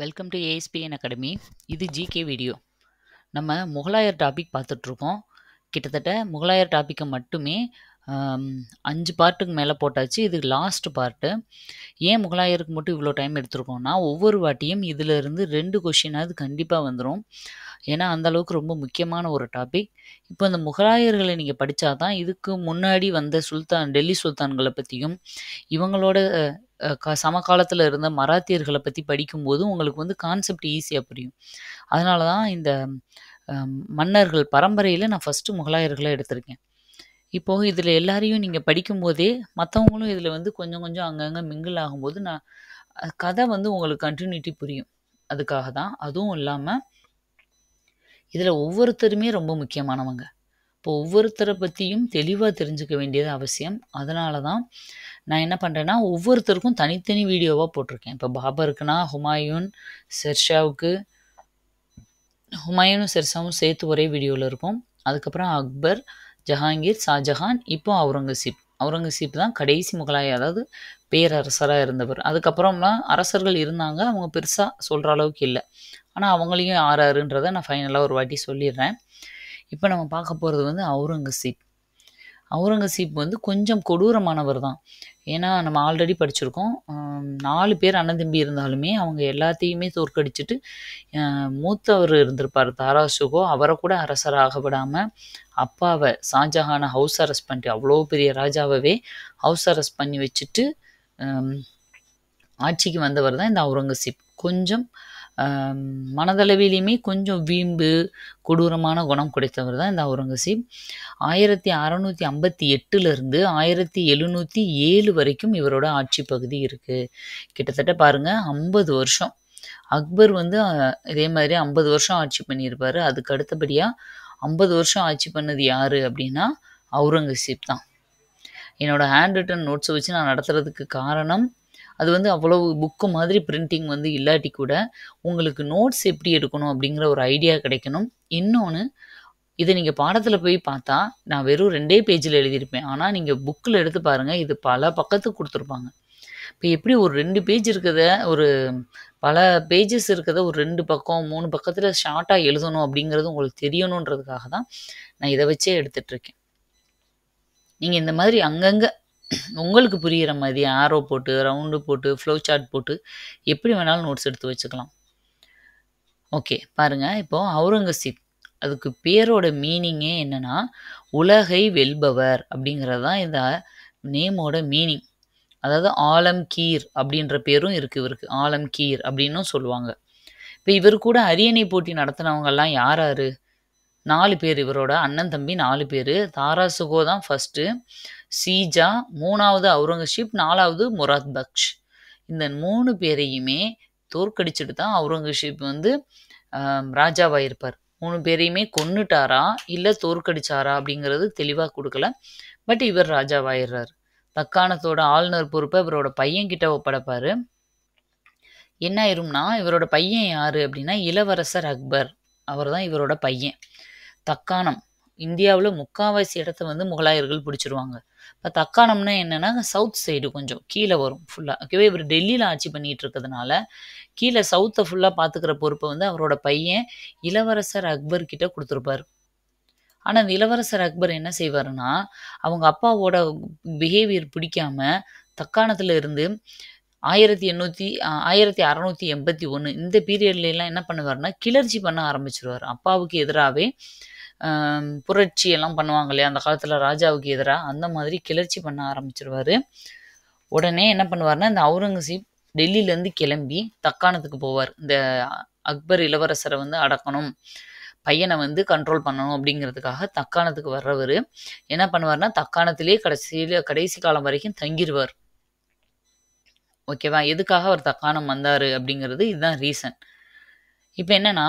Welcome to ASPN academy. இது GK video. நம்ம முகலாயர் topic பார்த்துட்ருக்கோம். கிட்டத்தட்ட முகலாயர் டாப்பிக்கை மட்டுமே 5 பார்ட்டுக்கு மேலே போட்டாச்சு. இது லாஸ்ட் பார்ட்டு. ஏன் முகலாயருக்கு மட்டும் இவ்வளோ டைம் எடுத்திருக்கோம்னா, ஒவ்வொரு வாட்டியும் இதிலிருந்து 2 கொஷினாவது கண்டிப்பாக வந்துடும். ஏன்னா அந்தளவுக்கு ரொம்ப முக்கியமான ஒரு டாபிக். இப்போ இந்த முகலாயர்களை நீங்கள் படித்தா தான் இதுக்கு முன்னாடி வந்த டெல்லி சுல்தான்களை பற்றியும் இவங்களோட சமகாலத்தில் இருந்த மராத்தியர்களை பற்றி படிக்கும்போது உங்களுக்கு வந்து கான்செப்ட் ஈஸியாக புரியும். அதனால தான் இந்த மன்னர்கள் பரம்பரையில் நான் ஃபஸ்ட்டு முகலாயர்களை எடுத்திருக்கேன். இப்போது இதில் எல்லாரையும் நீங்கள் படிக்கும்போதே மற்றவங்களும் இதில் வந்து கொஞ்சம் கொஞ்சம் அங்கங்கே மிங்கிள் ஆகும்போது கதை வந்து உங்களுக்கு கண்டினியூட்டி புரியும். அதுக்காக தான். அதுவும் இல்லாமல் இதில் ஒவ்வொருத்தருமே ரொம்ப முக்கியமானவங்க. இப்போ ஒவ்வொருத்தரை பற்றியும் தெளிவாக தெரிஞ்சுக்க வேண்டியது அவசியம். அதனால தான் நான் என்ன பண்ணுறேன்னா, ஒவ்வொருத்தருக்கும் தனித்தனி வீடியோவாக போட்டிருக்கேன். இப்போ பாபருக்குன்னா ஹுமாயூன், ஹுமாயூனும் ஷெர்ஷாவும் சேர்த்து ஒரே வீடியோவில் இருக்கும். அதுக்கப்புறம் அக்பர், ஜஹாங்கீர், ஷாஜஹான், இப்போ அவுரங்கசீப் தான் கடைசி முகலாய, அதாவது பேரரசராக இருந்தவர். அதுக்கப்புறம்லாம் அரசர்கள் இருந்தாங்க, அவங்க பெருசாக சொல்கிற அளவுக்கு இல்லை. ஆனால் அவங்களையும் யாருன்றதை நான் ஃபைனலாக ஒரு வாட்டி சொல்லிடுறேன். இப்போ நம்ம பார்க்க போகிறது வந்து அவுரங்கசீப் வந்து கொஞ்சம் கொடூரமானவர் தான். ஏன்னா நம்ம ஆல்ரெடி படிச்சிருக்கோம். 4 பேர் அண்ணன் தம்பி இருந்தாலுமே அவங்க எல்லாத்தையுமே தோற்கடிச்சிட்டு மூத்தவர் இருந்திருப்பார் தாராஷுகோ, அவரை கூட அரசராக விடாமல் அப்பாவை ஷாஜஹானை ஹவுஸ் அரெஸ்ட் பண்ணிட்டு, அவ்வளோ பெரிய ராஜாவே ஹவுஸ் அரெஸ்ட் பண்ணி வச்சுட்டு ஆட்சிக்கு வந்தவர் தான் இந்த அவுரங்கசீப். கொஞ்சம் மனதளவிலையுமே கொஞ்சம் வீம்பு, கொடூரமான குணம் கிடைத்தவர் தான் இந்த அவுரங்கசீப். 1658 1707 வரைக்கும் இவரோட ஆட்சி பகுதி இருக்குது. கிட்டத்தட்ட பாருங்கள் 50 வருஷம். அக்பர் வந்து இதே மாதிரி 50 வருஷம் ஆட்சி பண்ணியிருப்பார். அதுக்கு அடுத்தபடியாக 50 வருஷம் ஆட்சி பண்ணது யார் அப்படின்னா அவுரங்கசீப் தான். என்னோடய ஹேண்ட் ரிட்டன் நோட்ஸை வச்சு நான் நடத்துறதுக்கு காரணம், அது வந்து அவ்வளவு புக்கு மாதிரி பிரிண்டிங் வந்து இல்லாட்டி கூட உங்களுக்கு நோட்ஸ் எப்படி எடுக்கணும் அப்படிங்கிற ஒரு ஐடியா கிடைக்கணும். இன்னொன்று, இதை நீங்கள் பாடத்தில் போய் பார்த்தா நான் வெறும் 2 பேஜில் எழுதியிருப்பேன். ஆனால் நீங்கள் புக்கில் எடுத்து பாருங்கள், இது பல பக்கத்துக்கு கொடுத்துருப்பாங்க. இப்போ எப்படி ஒரு 2 பேஜ் இருக்கிறத, ஒரு பல பேஜஸ் இருக்கிறத ஒரு 2 பக்கம் 3 பக்கத்தில் ஷார்ட்டாக எழுதணும் அப்படிங்கிறது உங்களுக்கு தெரியணுன்றதுக்காக தான் நான் இதை வச்சே எடுத்துகிட்ருக்கேன். நீங்கள் இந்த மாதிரி அங்கங்கே உங்களுக்கு புரிகிற மாதிரி ஆரோ போட்டு, ரவுண்டு போட்டு, ஃப்ளோ சார்ட் போட்டு எப்படி வேணாலும் நோட்ஸ் எடுத்து வச்சுக்கலாம். ஓகே, பாருங்கள். இப்போது அவுரங்கசீப், அதுக்கு பேரோட மீனிங்கே என்னென்னா உலகை வெல்பவர் அப்படிங்கிறது தான் இந்த நேமோட மீனிங். அதாவது ஆலம்கீர் அப்படின்ற பேரும் இருக்குது இவருக்கு. ஆலம்கீர் அப்படின்னும் சொல்லுவாங்க. இப்போ இவர் கூட அரியணை போட்டி நடத்தினவங்கெல்லாம் யார்? 4 பேர். இவரோட அண்ணன் தம்பி 4 பேர். தாராஷுகோ தான் ஃபஸ்ட்டு, ஷீஜா 3வது, அவுரங்கசீப் 4வது, முராத் பக்ஷ். இந்த 3 பேரையுமே தோற்கடிச்சிட்டு தான் அவுரங்கசீப் வந்து ராஜாவாக இருப்பார். 3 பேரையுமே கொன்னுட்டாரா இல்லை தோற்கடிச்சாரா அப்படிங்கிறது தெளிவாக கொடுக்கல. பட் இவர் ராஜாவாயிடுறார். தக்காணத்தோட ஆளுநர் பொறுப்பை இவரோட பையன்கிட்ட ஒப்படைப்பார். என்ன ஆயிரும்னா, இவரோட பையன் யார் அப்படின்னா இளவரசர் அக்பர். அவர் தான் இவரோட பையன். தக்காணம் இந்தியாவில் முக்கால்வாசி இடத்த வந்து முகலாயர்கள் பிடிச்சிருவாங்க. இப்போ தக்காணம்னா என்னென்னா சவுத் சைடு கொஞ்சம் கீழே வரும் ஃபுல்லாக. ஓகேவா, இவர் டெல்லியில் ஆட்சி பண்ணிகிட்டு இருக்கிறதுனால கீழே சவுத்தை ஃபுல்லாக பார்த்துக்கிற பொறுப்பை வந்து அவரோட பையன் இளவரசர் அக்பர் கிட்ட கொடுத்துருப்பார். ஆனால் அந்த இளவரசர் அக்பர் என்ன செய்வாருன்னா, அவங்க அப்பாவோட பிஹேவியர் பிடிக்காம தக்காணத்தில் இருந்து 1681 இந்த பீரியட்லாம் என்ன பண்ணுவார்னா கிளர்ச்சி பண்ண ஆரம்பிச்சிருவார். அப்பாவுக்கு எதிராகவே புரட்சி எல்லாம் பண்ணுவாங்க இல்லையா அந்த காலத்தில் ராஜாவுக்கு எதிராக, அந்த மாதிரி கிளர்ச்சி பண்ண ஆரம்பிச்சிருவார். உடனே என்ன பண்ணுவார்னா, இந்த அவுரங்கசீப் டெல்லியிலேருந்து கிளம்பி தக்காணத்துக்கு போவார். இந்த அக்பர் இளவரசரை வந்து அடக்கணும், பையனை வந்து கண்ட்ரோல் பண்ணணும் அப்படிங்கிறதுக்காக தக்காணத்துக்கு வர்றவர் என்ன பண்ணுவார்னா, தக்காணத்திலே கடைசி காலம் வரைக்கும் தங்கிடுவார். ஓகேவா, எதுக்காக அவர் தக்காணம் வந்தார் அப்படிங்கிறது இதுதான் ரீசன். இப்போ என்னென்னா,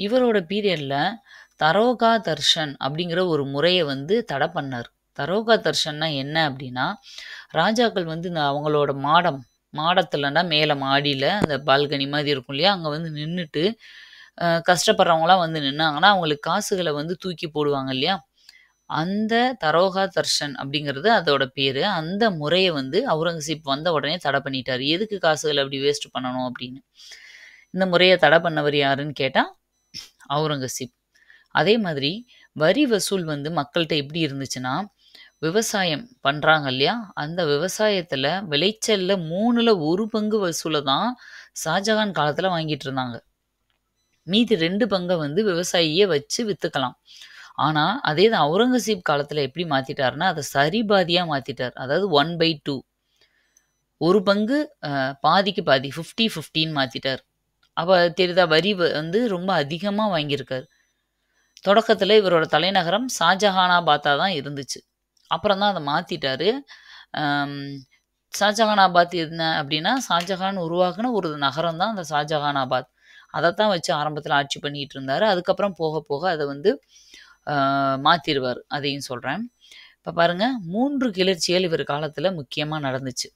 இவரோட பீரியடில் தரோகா தர்ஷன் அப்படிங்கிற ஒரு முறையை வந்து தடை பண்ணார். தரோகா தர்ஷன்னா என்ன அப்படின்னா, ராஜாக்கள் வந்து இந்த அவங்களோட மாடத்துலன்னா மேலே மாடியில் அந்த பால்கனி மாதிரி இருக்கும் இல்லையா, அங்கே வந்து நின்றுட்டு கஷ்டப்படுறவங்களாம் வந்து நின்னாங்கன்னா அவங்களுக்கு காசுகளை வந்து தூக்கி போடுவாங்க இல்லையா, அந்த தரோகா தர்ஷன் அப்படிங்கிறது அதோட பேர். அந்த முறையை வந்து அவுரங்கசீப் வந்த உடனே தடை பண்ணிட்டார். எதுக்கு காசுகளை அப்படி வேஸ்ட் பண்ணணும் அப்படின்னு. இந்த முறையை தடை பண்ணவர் யாருன்னு கேட்டால் அவுரங்கசீப். அதே மாதிரி வரி வசூல் வந்து மக்கள்கிட்ட எப்படி இருந்துச்சுன்னா, விவசாயம் பண்ணுறாங்க இல்லையா, அந்த விவசாயத்தில் விளைச்சலில் 3ல் 1 பங்கு வசூலை தான் ஷாஜகான் காலத்தில் வாங்கிட்டு இருந்தாங்க. மீதி 2 பங்கை வந்து விவசாயியே வச்சு விற்றுக்கலாம். ஆனால் அதே தான் அவுரங்கசீப் காலத்தில் எப்படி மாற்றிட்டாருன்னா, அதை சரிபாதியாக மாற்றிட்டார். அதாவது 1/2, ஒரு பங்கு பாதிக்கு பாதி 50-50 மாற்றிட்டார். அப்போ தெரியுதா, வரி வந்து ரொம்ப அதிகமாக வாங்கியிருக்காரு. தொடக்கத்தில் இவரோட தலைநகரம் ஷாஜஹானாபாத்தா தான் இருந்துச்சு. அப்புறம் தான் அதை மாற்றிட்டாரு. ஷாஜஹானாபாத் என்ன அப்படின்னா, ஷாஜஹான் உருவாக்குன ஒரு நகரம் தான் அந்த ஷாஜஹானாபாத். அதைத்தான் வச்சு ஆரம்பத்தில் ஆட்சி பண்ணிட்டு இருந்தார். அதுக்கப்புறம் போக போக அதை வந்து மாற்றிடுவார். அதையும் சொல்கிறேன். இப்போ பாருங்கள், 3 கிளர்ச்சிகள் இவர் காலத்தில் முக்கியமாக நடந்துச்சு.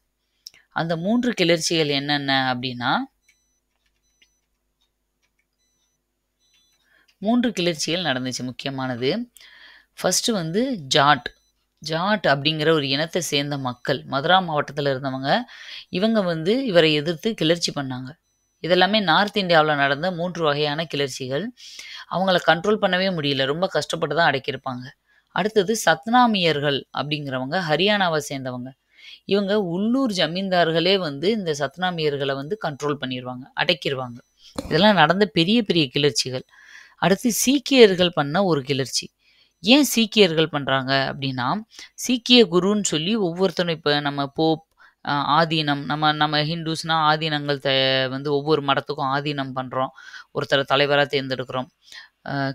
அந்த 3 கிளர்ச்சிகள் என்னென்ன அப்படின்னா, 3 கிளர்ச்சிகள் நடந்துச்சு முக்கியமானது. ஃபஸ்ட்டு வந்து ஜாட் அப்படிங்கிற ஒரு இனத்தை சேர்ந்த மக்கள், மதுரா மாவட்டத்தில் இருந்தவங்க. இவங்க வந்து இவரை எதிர்த்து கிளர்ச்சி பண்ணாங்க. இதெல்லாமே நார்த் இந்தியாவில் நடந்த 3 வகையான கிளர்ச்சிகள். அவங்கள கண்ட்ரோல் பண்ணவே முடியல, ரொம்ப கஷ்டப்பட்டு தான் அடக்கியிருப்பாங்க. அடுத்தது சத்னாமியர்கள் அப்படிங்கிறவங்க ஹரியானாவை சேர்ந்தவங்க. இவங்க உள்ளூர் ஜமீன்தார்களே வந்து இந்த சத்னாமியர்களை வந்து கண்ட்ரோல் பண்ணிடுவாங்க, அடக்கிடுவாங்க. இதெல்லாம் நடந்த பெரிய பெரிய கிளர்ச்சிகள். அடுத்து சீக்கியர்கள் பண்ண ஒரு கிளர்ச்சி. ஏன் சீக்கியர்கள் பண்ணுறாங்க அப்படின்னா, சீக்கிய குருன்னு சொல்லி ஒவ்வொருத்தரும், இப்போ நம்ம போப், ஆதீனம், நம்ம ஹிந்துஸ்னால் ஆதீனங்கள் வந்து ஒவ்வொரு மடத்துக்கும் ஆதீனம் பண்ணுறோம், ஒருத்தரை தலைவராக தேர்ந்தெடுக்கிறோம்.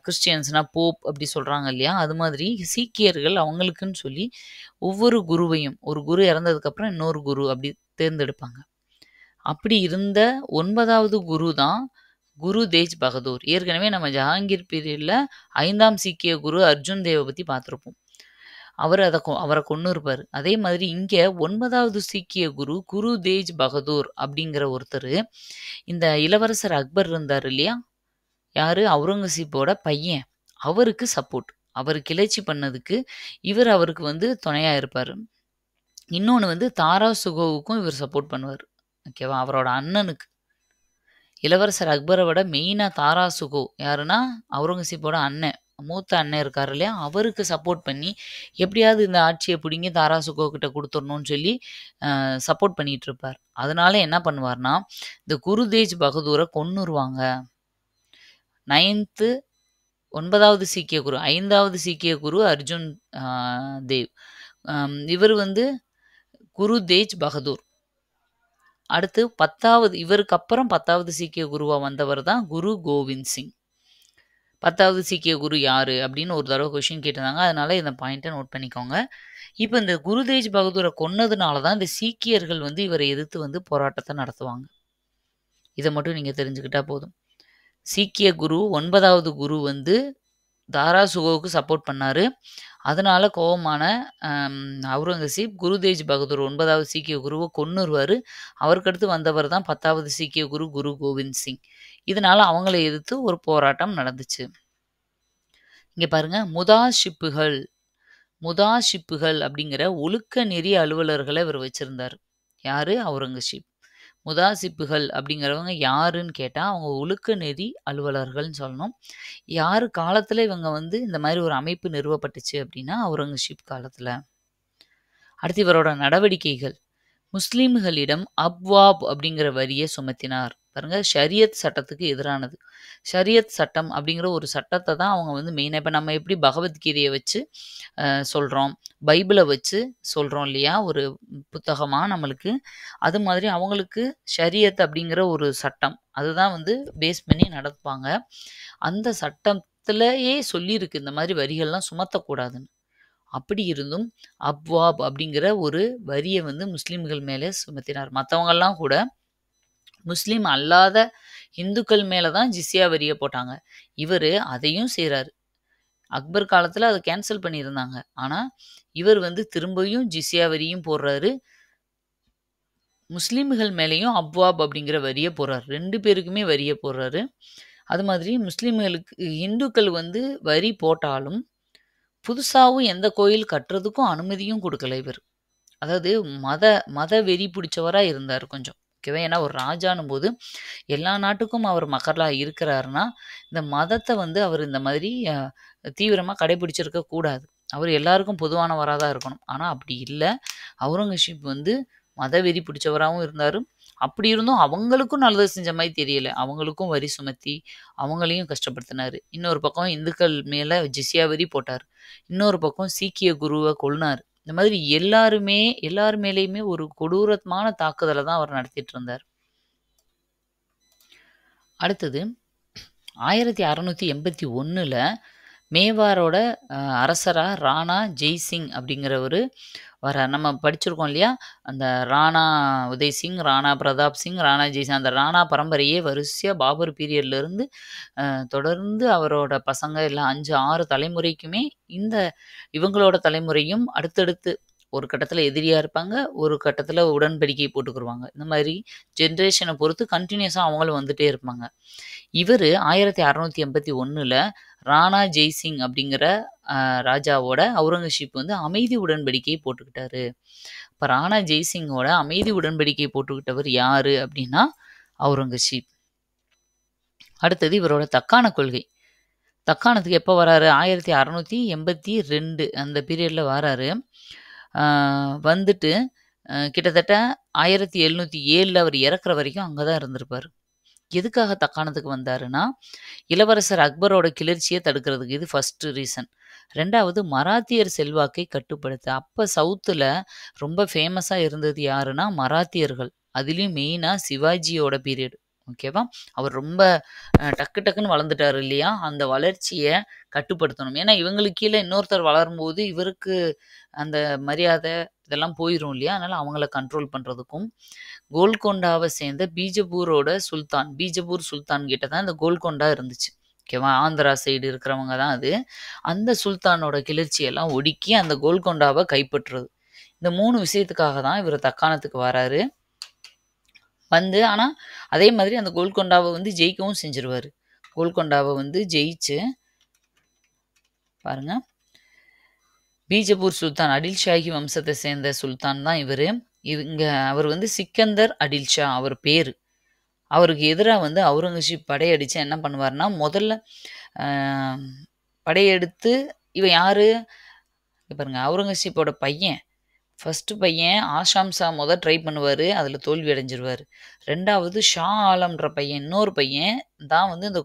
கிறிஸ்டியன்ஸ்னால் போப் அப்படி சொல்கிறாங்க இல்லையா, அது மாதிரி சீக்கியர்கள் அவங்களுக்குன்னு சொல்லி ஒவ்வொரு குருவையும், ஒரு குரு இறந்ததுக்கப்புறம் இன்னொரு குரு அப்படி தேர்ந்தெடுப்பாங்க. அப்படி இருந்த 9வது குரு தான் குரு தேஜ் பகதூர். ஏற்கனவே நம்ம ஜஹாங்கீர் பீரியடில் 5ஆம் சீக்கிய குரு அர்ஜுன் தேவை பற்றி பார்த்துருப்போம். அவரை கொண்டு இருப்பார். அதே மாதிரி இங்கே 9வது சீக்கிய குரு தேஜ் பகதூர் அப்படிங்கிற ஒருத்தர், இந்த இளவரசர் அக்பர் இருந்தார் இல்லையா, யார், அவுரங்கசீப்போட பையன், அவருக்கு சப்போர்ட். அவர் கிளர்ச்சி பண்ணதுக்கு இவர் அவருக்கு வந்து துணையாக இருப்பார். இன்னொன்று வந்து தாரா சுகோவுக்கும் இவர் சப்போர்ட் பண்ணுவார். ஓகேவா, அவரோட அண்ணனுக்கு. இளவரசர் அக்பரை விட மெயினாக தாரா சுகோ யாருன்னா அவுரங்கசீப்போட அண்ணன், மூத்த அண்ணன் இருக்கார் இல்லையா, அவருக்கு சப்போர்ட் பண்ணி எப்படியாவது இந்த ஆட்சியை பிடிங்கி தாரா சுகோ கிட்ட கொடுத்துடணும்னு சொல்லி சப்போர்ட் பண்ணிட்டு இருப்பார். அதனால என்ன பண்ணுவார்னா, இந்த குரு தேஜ் பகதூரை கொன்னுருவாங்க. 9வது சீக்கிய குரு, 5வது சீக்கிய குரு அர்ஜுன் தேவ், இவர் வந்து குரு தேஜ் பகதூர். அடுத்து 10வது, இவருக்கு அப்புறம் 10வது சீக்கிய குருவாக வந்தவர் தான் குரு கோவிந்த் சிங். 10வது சீக்கிய குரு யார் அப்படின்னு ஒரு தடவை கொஷின் கேட்டிருந்தாங்க, அதனால இந்த பாயிண்ட்டை நோட் பண்ணிக்கோங்க. இப்போ இந்த குரு தேஜ் பகதூரை கொன்னதுனால தான் இந்த சீக்கியர்கள் வந்து இவரை எதிர்த்து வந்து போராட்டத்தை நடத்துவாங்க. இதை மட்டும் நீங்கள் தெரிஞ்சுக்கிட்டா போதும். சீக்கிய குரு 9வது குரு வந்து தாரா சுகோவுக்கு சப்போர்ட் பண்ணார். அதனால கோபமான அவுரங்கசீப் குரு தேஜ் பகதூர் 9வது சீக்கிய குருவை கொன்னுருவார். அவருக்கடுத்து வந்தவர் தான் 10வது சீக்கிய குரு கோவிந்த் சிங். இதனால அவங்கள எதிர்த்து ஒரு போராட்டம் நடந்துச்சு. இங்கே பாருங்க, முதாஷிப்புகள் அப்படிங்கிற ஒழுக்க நெறி அலுவலர்களை இவர் வச்சிருந்தார். யாரு, அவுரங்கசீப். முதாசிப்புகள் அப்படிங்கிறவங்க யாருன்னு கேட்டால் அவங்க ஒழுக்க நெறி அலுவலர்கள்னு சொல்லணும். யார் காலத்தில் இவங்க வந்து இந்த மாதிரி ஒரு அமைப்பு நிறுவப்பட்டுச்சு அப்படின்னா அவுரங்கசீப் காலத்தில். அடுத்து இவரோட நடவடிக்கைகள், முஸ்லீம்களிடம் அப்வாப் அப்படிங்கிற வரியை சுமத்தினார். பாருங்க, ஷரியத் சட்டத்துக்கு எதிரானது. ஷரியத் சட்டம் அப்படிங்கிற ஒரு சட்டத்தை தான் அவங்க வந்து மெயினாக, இப்போ நம்ம எப்படி பகவத்கீதையை வச்சு சொல்கிறோம், பைபிளை வச்சு சொல்கிறோம் இல்லையா ஒரு புத்தகமாக நம்மளுக்கு, அது மாதிரி அவங்களுக்கு ஷரியத் அப்படிங்கிற ஒரு சட்டம், அதுதான் வந்து பேஸ் பண்ணி நடப்பாங்க. அந்த சட்டத்திலேயே சொல்லியிருக்கு இந்த மாதிரி வரிகள்லாம் சுமத்தக்கூடாதுன்னு. அப்படி இருந்தும் அப்வாப் அப்படிங்கிற ஒரு வரியை வந்து முஸ்லீம்கள் மேலே சுமத்தினார். மற்றவங்கெல்லாம் கூட முஸ்லீம் அல்லாத இந்துக்கள் மேலே தான் ஜிஸ்யா வரியை போட்டாங்க. இவர் அதையும் செய்கிறாரு. அக்பர் காலத்தில் அதை கேன்சல் பண்ணியிருந்தாங்க. ஆனால் இவர் வந்து திரும்பியும் ஜிஸ்யா வரியும் போடுறாரு, முஸ்லீம்கள் மேலேயும் அப்வாப் அப்படிங்கிற வரியை போடுறாரு. 2 பேருக்குமே வரியை போடுறாரு. அது மாதிரி முஸ்லீம்களுக்கு, இந்துக்கள் வந்து வரி போட்டாலும் புதுசாகவும் எந்த கோயில் கட்டுறதுக்கும் அனுமதியும் கொடுக்கல இவர். அதாவது மத வெறி பிடிச்சவராக இருந்தார் கொஞ்சம். ஓகேவா? ஏன்னா ஒரு ராஜான்னும் போது எல்லா நாட்டுக்கும் அவர் மகளா இருக்கிறாருன்னா, இந்த மதத்த வந்து அவர் இந்த மாதிரி தீவிரமா கடைபிடிச்சிருக்க கூடாது. அவர் எல்லாருக்கும் பொதுவானவரா தான் இருக்கணும். ஆனா அப்படி இல்ல. அவுரங்கசீப் வந்து மதவெறி பிடிச்சவராவும் இருந்தாரு. அப்படி இருந்தும் அவங்களுக்கும் நல்லது செஞ்ச மாரி தெரியல. அவங்களுக்கும் வரி சுமத்தி, அவங்களையும் கஷ்டப்படுத்தினாரு. இன்னொரு பக்கம் இந்துக்கள் மேல ஜிஸ்யா வரி போட்டாரு. இன்னொரு பக்கம் சீக்கிய குருவ கொல்னாரு. இந்த மாதிரி எல்லார் மேலயுமே ஒரு கொடூரமான தாக்குதல தான் அவர் நடத்திட்டு இருந்தார். அடுத்தது 1681ல மேவாரோட அரசரா ராணா ஜெய்சிங் அப்படிங்கிறவரு வரார். நம்ம படிச்சிருக்கோம் இல்லையா? அந்த ராணா உதய் சிங், ராணா பிரதாப் சிங், ராணா ஜெய்சிங் அந்த ராணா பரம்பரையே வரிசையா பாபர் பீரியட்ல இருந்து தொடர்ந்து அவரோட பசங்க எல்லாம் 5, 6 தலைமுறைக்குமே இவங்களோட தலைமுறையும் அடுத்தடுத்து ஒரு கட்டத்தில எதிரியா இருப்பாங்க. ஒரு கட்டத்தில உடன்படிக்கை போட்டுக்குருவாங்க. இந்த மாதிரி ஜெனரேஷன பொறுத்து கன்டினியூஸா அவங்களும் வந்துட்டே இருப்பாங்க. இவரு 1681ல ராணா ஜெய்சிங் அப்படிங்கிற ராஜாவோட அவுரங்கசீப் வந்து அமைதி உடன்படிக்கை போட்டுக்கிட்டாரு. இப்ப ராணா ஜெய்சிங்கோட அமைதி உடன்படிக்கை போட்டுக்கிட்டவர் யாரு அப்படின்னா அவுரங்கசீப். அடுத்தது இவரோட தக்கான கொள்கை. தக்காணத்துக்கு எப்போ வராரு? 1682 அந்த பீரியட்ல வராரு. வந்துட்டு கிட்டத்தட்ட 1707ல அவர் இறக்குற வரைக்கும் அங்க தான் இருந்திருப்பாரு. எதுக்காக தக்காணத்துக்கு வந்தாருன்னா, இளவரசர் அக்பரோட கிளர்ச்சிய தடுக்கிறதுக்கு. இது ஃபர்ஸ்ட் ரீசன். 2வது மராத்தியர் செல்வாக்கை கட்டுப்படுத்த. அப்ப சவுத்துல ரொம்ப ஃபேமஸா இருந்தது யாருன்னா மராத்தியர்கள். அதிலயும் மெயினா சிவாஜியோட பீரியட். ஓகேவா? அவர் ரொம்ப டக்கு டக்குன்னு வளர்ந்துட்டாரு இல்லையா? அந்த வளர்ச்சிய கட்டுப்படுத்தணும். ஏன்னா இவங்களுக்கு கீழ இன்னொருத்தர் வளரும்போது இவருக்கு அந்த மரியாதை இதெல்லாம் போயிரும் இல்லையா? அதனால அவங்கள கண்ட்ரோல் பண்றதுக்கும், கோல்கொண்டாவ சேர்ந்த பீஜப்பூர் சுல்தான் கிட்ட தான் இந்த கோல்கொண்டா இருந்துச்சு. ஓகேவா? ஆந்திரா சைடு இருக்கிறவங்க தான் அது. அந்த சுல்தானோட கிளர்ச்சியெல்லாம் ஒடுக்கி அந்த கோல்கொண்டாவ கைப்பற்றுறது. இந்த 3 விஷயத்துக்காக தான் இவரு தக்காணத்துக்கு வராரு. ஆனா அதே மாதிரி அந்த கோல்கொண்டாவ வந்து ஜெயிக்கவும் செஞ்சுருவாரு. கோல்கொண்டாவ வந்து ஜெயிச்சு பாருங்க. பீஜப்பூர் சுல்தான் அடில்ஷாஹி வம்சத்தை சேர்ந்த சுல்தான் தான் இவரு. அவர் வந்து சிக்கந்தர் அடில்ஷா அவர் பேரு. அவருக்கு எதிரா வந்து அவுரங்கசீப் படையடிச்சு என்ன பண்ணுவாருன்னா, முதல்ல படையெடுத்து இவன் யாரு? பாருங்க அவுரங்கசீப்போட பையன். ஃபர்ஸ்ட் பையன் ஆஷாம் ஷா ட்ரை பண்ணுவாரு. அதுல தோல்வி அடைஞ்சிருவாரு. 2வது ஷா ஆலம்ன்ற பையன் இன்னொரு பையன் தான் வந்து இந்த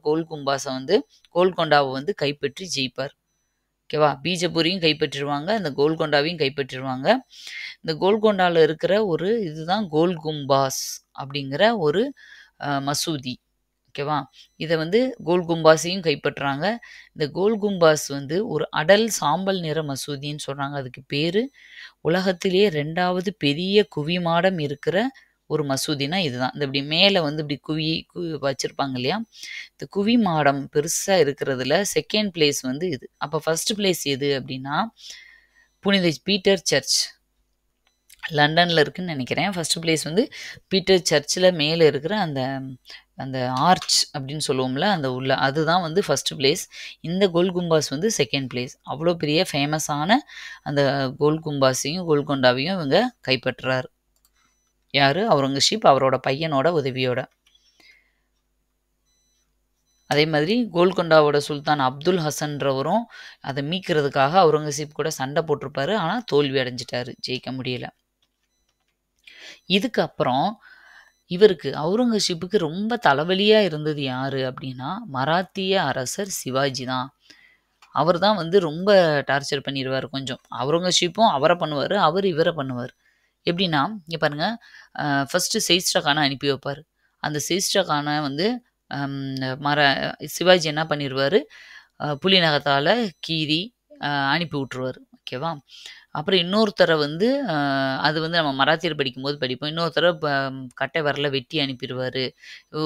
கோல்கொண்டாவை வந்து கைப்பற்றி ஜெயிப்பார். ஓகேவா? பீஜப்பூரையும் கைப்பற்றிருவாங்க. இந்த கோல்கொண்டாவையும் கைப்பற்றிருவாங்க. இந்த கோல்கொண்டால இருக்கிற இதுதான் கோல்கும்பாஸ் அப்படிங்கிற ஒரு மசூதி. ஓகேவா? இத வந்து கோல்கும்பாஸையும் கைப்பற்றுறாங்க. இந்த கோல்கும்பாஸ் வந்து ஒரு அடல் சாம்பல் நிற மசூதின்னு சொல்றாங்க. அதுக்கு பேரு உலகத்திலேயே 2வது பெரிய குவிமாடம் இருக்கிற ஒரு மசூதினா இதுதான். இந்த இப்படி மேல வந்து இப்படி வச்சிருப்பாங்க இல்லையா? இந்த குவிமாடம் பெருசா இருக்கிறதுல செகண்ட் பிளேஸ் வந்து இது. அப்ப ஃபர்ஸ்ட் பிளேஸ் எது அப்படின்னா புனித பீட்டர் சர்ச். லண்டன்ல இருக்குன்னு நினைக்கிறேன். ஃபர்ஸ்ட் பிளேஸ் வந்து பீட்டர் சர்ச்சில் மேலே இருக்கிற அந்த ஆர்ச் அப்படின்னு சொல்லுவோம்ல அதுதான் வந்து ஃபர்ஸ்ட் பிளேஸ். இந்த கோல்கும்பாஸ் வந்து செகண்ட் பிளேஸ். அவ்வளோ பெரிய ஃபேமஸான அந்த கோல்கும்பாஸையும் கோல்கொண்டாவையும் இவங்க கைப்பற்றுறாரு. யாரு? அவுரங்கசீப் அவரோட பையனோட உதவியோட. அதே மாதிரி கோல்கொண்டாவோட சுல்தான் அப்துல் ஹசன்றவரும் அதை மீட்கிறதுக்காக அவுரங்கசீப் கூட சண்டை போட்டிருப்பாரு. ஆனால் தோல்வி அடைஞ்சிட்டாரு, ஜெயிக்க முடியல. இதுக்கு அப்புறம் இவருக்கு அவுரங்கசீப்புக்கு ரொம்ப தலைவலியா இருந்தது யாரு அப்படின்னா மராத்திய அரசர் சிவாஜி தான். அவர் தான் வந்து ரொம்ப டார்ச்சர் பண்ணிடுவார். கொஞ்சம் அவுரங்கசீப்பும் அவரை பண்ணுவார், அவர் இவரை பண்ணுவார். எப்படின்னா இங்கே பாருங்க, ஃபர்ஸ்ட் செய்ஸ்டா கானை அனுப்பி வைப்பார். அந்த செய்ஸ்டா கானை வந்து சிவாஜி என்ன பண்ணிடுவார், புலிநகத்தால் கீறி அனுப்பி விட்டுருவார். ஓகேவா? அப்புறம் இன்னொருத்தரை வந்து அது வந்து நம்ம மராத்தியர் படிக்கும்போது படிப்போம். இன்னொருத்தரை கட்டை விரல வெட்டி அனுப்பிடுவார்.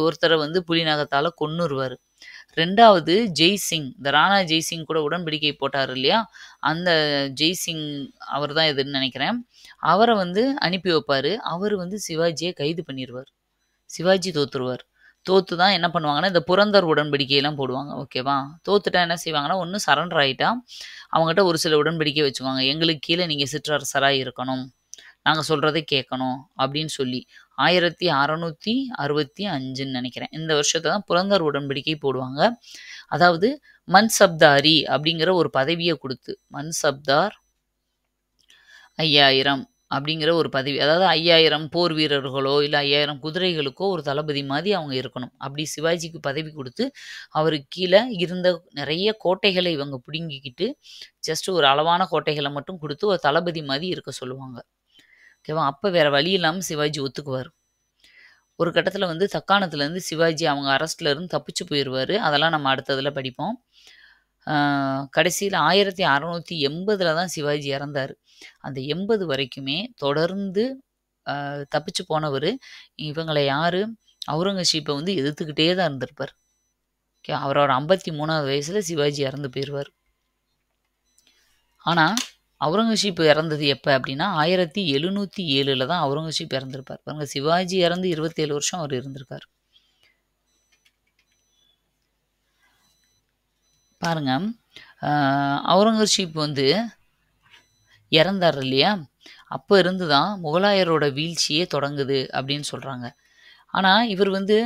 ஒருத்தரை வந்து புலிநகத்தால் கொன்னுருவார். 2வது ஜெய்சிங், இந்த ராணா ஜெய்சிங் கூட உடன்படிக்கை போட்டார் இல்லையா? அந்த ஜெய்சிங் அவர் தான் எதுன்னு நினைக்கிறேன். அவரை வந்து அனுப்பி வைப்பார். அவர் வந்து சிவாஜியை கைது பண்ணிடுவார். சிவாஜி தோத்துருவார். தோத்து தான் என்ன பண்ணுவாங்கன்னா இந்த புரந்தர் உடன்படிக்கையெல்லாம் போடுவாங்க. ஓகேவா? தோத்துட்டா என்ன செய்வாங்கன்னா, ஒன்று சரண்டர் ஆகிட்டா அவங்ககிட்ட ஒரு சில உடன்படிக்கை வச்சுக்குவாங்க. எங்களுக்கு கீழே நீங்கள் சிற்றரசராக இருக்கணும், நாங்கள் சொல்கிறதை கேட்கணும் அப்படின்னு சொல்லி 1665 நினைக்கிறேன். இந்த வருஷத்தை தான் புரந்தர் உடன்படிக்கை போடுவாங்க. அதாவது மன்சப்தாரி அப்படிங்கிற ஒரு பதவியை கொடுத்து, மன்சப்தார் 5000 அப்படிங்கிற ஒரு பதவி, அதாவது 5000 போர் வீரர்களோ இல்லை 5000 குதிரைகளுக்கோ ஒரு தளபதி மாதிரி அவங்க இருக்கணும். அப்படி சிவாஜிக்கு பதவி கொடுத்து அவருக்கு கீழே இருந்த நிறைய கோட்டைகளை இவங்க பிடுங்கிக்கிட்டு ஜஸ்ட் ஒரு அளவான கோட்டைகளை மட்டும் கொடுத்து ஒரு தளபதி மாதிரி இருக்க சொல்லுவாங்க. ஓகேவா? அப்போ வேற வழி இல்லாமல் சிவாஜி ஒத்துக்குவார். ஒரு கட்டத்தில் வந்து தக்காணத்துலேருந்து சிவாஜி அவங்க அரெஸ்ட்ல இருந்து தப்பிச்சு போயிடுவார். அதெல்லாம் நம்ம அடுத்ததில் படிப்போம். கடைசியில் 1680 தான் சிவாஜி இறந்தார். அந்த 80 வரைக்குமே தொடர்ந்து தப்பிச்சு போனவர் இவங்களை யார், அவுரங்கசீப்பை வந்து எதிர்த்துக்கிட்டே தான் இருந்திருப்பார். ஓகே, அவரோட 53வது வயசில் சிவாஜி இறந்து போயிடுவார். ஆனால் அவுரங்கசீப் இறந்தது எப்போ அப்படின்னா 1707 தான் அவுரங்கசீப் இறந்திருப்பார். பாருங்க, சிவாஜி இறந்து 27 வருஷம் அவர் இருந்திருக்கார். பாருங்க, அவுரங்கசீப் வந்து இறந்தார் இல்லையா, அப்போ இருந்து தான் முகலாயரோட வீழ்ச்சியே தொடங்குது அப்படின்னு சொல்கிறாங்க. ஆனால் இவர் வந்து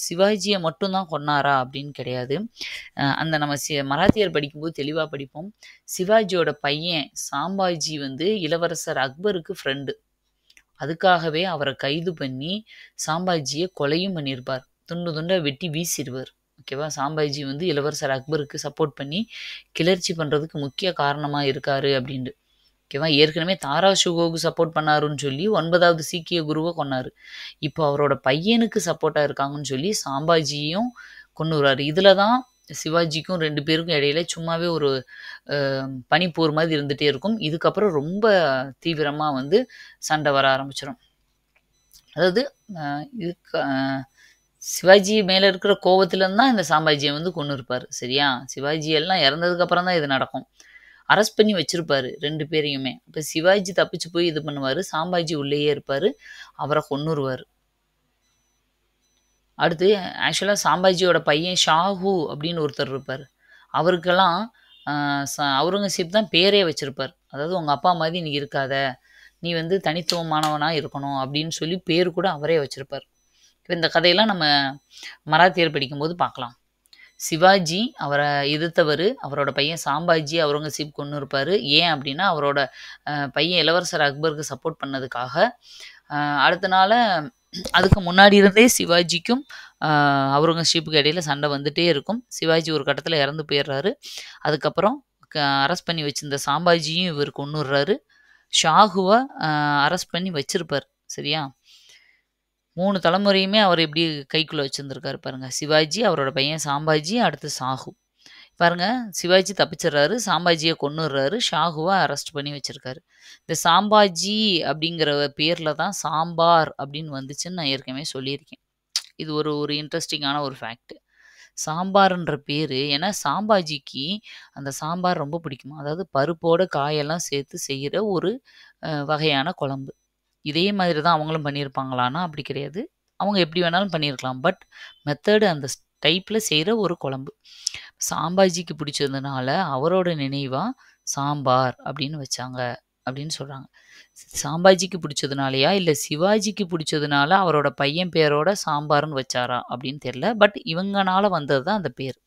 சிவாஜியை மட்டும்தான் கொன்னாரா அப்படின்னு கிடையாது. அந்த நம்ம மராத்தியர் படிக்கும்போது தெளிவாக படிப்போம். சிவாஜியோட பையன் சாம்பாஜி வந்து இளவரசர் அக்பருக்கு ஃப்ரெண்டு. அதுக்காகவே அவரை கைது பண்ணி சாம்பாஜியை கொலையும் பண்ணியிருப்பார். துண்டு துண்டை வெட்டி வீசிடுவார். ஓகேவா? சாம்பாஜி வந்து இளவரசர் அக்பருக்கு சப்போர்ட் பண்ணி கிளர்ச்சி பண்ணுறதுக்கு முக்கிய காரணமாக இருக்காரு அப்படின்ட்டு. ஓகேவா? ஏற்கனவே தாரா ஷுகோவுக்கு சப்போர்ட் பண்ணாருன்னு சொல்லி 9வது சீக்கிய குருவை கொன்னார். இப்போ அவரோட பையனுக்கு சப்போர்ட்டாக இருக்காங்கன்னு சொல்லி சாம்பாஜியும் கொன்னுறாரு. இதில் தான் சிவாஜிக்கும் 2 பேருக்கும் இடையில சும்மாவே ஒரு பனிப்போர் மாதிரி இருந்துகிட்டே இருக்கும். இதுக்கப்புறம் ரொம்ப தீவிரமாக வந்து சண்டை வர ஆரம்பிச்சிடும். அதாவது சிவாஜி மேலே இருக்கிற கோவத்துலேருந்து தான் இந்த சாம்பாஜியை வந்து கொண்டு இருப்பார். சரியா? சிவாஜி எல்லாம் இறந்ததுக்கப்புறம் தான் இது நடக்கும். அரெஸ்ட் பண்ணி வச்சிருப்பாரு 2 பேரையுமே. இப்போ சிவாஜி தப்பிச்சு போய் இது பண்ணுவார், சாம்பாஜி உள்ளேயே இருப்பார், அவரை கொன்னுருவார். அடுத்து ஆக்சுவலாக சாம்பாஜியோட பையன் ஷாஹூ அப்படின்னு ஒருத்தர் இருப்பார். அவருக்கெல்லாம் அவுரங்கசீப் தான் பேரே வச்சிருப்பார். அதாவது உங்கள் அப்பா மாதிரி நீ இருக்காத, நீ வந்து தனித்துவமானவனாக இருக்கணும் அப்படின்னு சொல்லி பேர் கூட அவரே வச்சிருப்பார். இப்போ இந்த கதையெல்லாம் நம்ம மராத்தியர் படிக்கும்போது பார்க்கலாம். சிவாஜி அவரை எதிர்த்தவர், அவரோட பையன் சாம்பாஜி அவுரங்கசீப் கொண்டு இருப்பார். ஏன் அப்படின்னா அவரோட பையன் இளவரசர் அக்பருக்கு சப்போர்ட் பண்ணதுக்காக. அடுத்த நாள் அதுக்கு முன்னாடி இருந்தே சிவாஜிக்கும் அவுரங்கசீப்புக்கு இடையில சண்டை வந்துட்டே இருக்கும். சிவாஜி ஒரு கட்டத்தில் இறந்து போயிடுறாரு. அதுக்கப்புறம் அரெஸ்ட் பண்ணி வச்சிருந்த சாம்பாஜியும் இவர் கொன்னுடுறாரு. ஷாகுவை அரெஸ்ட் பண்ணி வச்சிருப்பார். சரியா? 3 தலைமுறையுமே அவர் எப்படி கைக்குள்ளே வச்சுருந்துருக்காரு பாருங்க. சிவாஜி, அவரோட பையன் சாம்பாஜி, அடுத்து ஷாஹு. பாருங்க, சிவாஜி தப்பிச்சிடுறாரு, சாம்பாஜியை கொன்னுடுறாரு, ஷாகுவை அரெஸ்ட் பண்ணி வச்சிருக்காரு. இந்த சாம்பாஜி அப்படிங்கிற பேரில் தான் சாம்பார் அப்படின்னு வந்துச்சுன்னு நான் ஏற்கனவே சொல்லியிருக்கேன். இது ஒரு இன்ட்ரெஸ்டிங்கான ஒரு ஃபேக்ட். சாம்பார்ன்ற பேர் ஏன்னா சாம்பாஜிக்கு அந்த சாம்பார் ரொம்ப பிடிக்குமா. அதாவது பருப்போட காயெல்லாம் சேர்த்து செய்கிற ஒரு வகையான குழம்பு. இதே மாதிரி தான் அவங்களும் பண்ணியிருப்பாங்களான்னா அப்படி கிடையாது. அவங்க எப்படி வேணாலும் பண்ணியிருக்கலாம். பட் மெத்தடு அந்த டைப்பில் செய்கிற ஒரு குழம்பு. சாம்பாஜிக்கு பிடிச்சதுனால அவரோட நினைவாக சாம்பார் அப்படின்னு வச்சாங்க அப்படின்னு சொல்கிறாங்க. சாம்பாஜிக்கு பிடிச்சதுனாலயா இல்லை சிவாஜிக்கு பிடிச்சதுனால அவரோட பையன் பேரோட சாம்பார்னு வச்சாரா அப்படின்னு தெரியல. பட் இவங்கனால வந்தது தான் அந்த பேர்.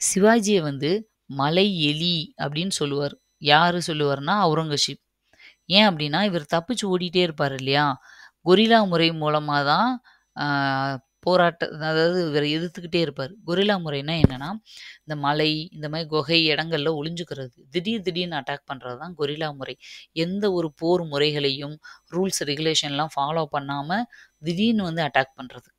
சிவாஜியை வந்து மலை எலி அப்படின்னு சொல்லுவார். யார் சொல்லுவார்னா அவுரங்கசீப். ஏன் அப்படின்னா இவர் தப்பிச்சு ஓடிட்டே இருப்பார் இல்லையா, கொரில்லா முறை மூலமாக தான் அதாவது இவர் எதிர்த்துக்கிட்டே இருப்பார். கொரில்லா முறைன்னா என்னென்னா இந்த மலை இந்த மாதிரி குகை இடங்களில் ஒளிஞ்சுக்கிறது, திடீர்னு அட்டாக் பண்ணுறது தான் கொரில்லா முறை. எந்த ஒரு போர் முறைகளையும் ரூல்ஸ் ரெகுலேஷன்லாம் ஃபாலோ பண்ணாமல் திடீர்னு வந்து அட்டாக் பண்ணுறது.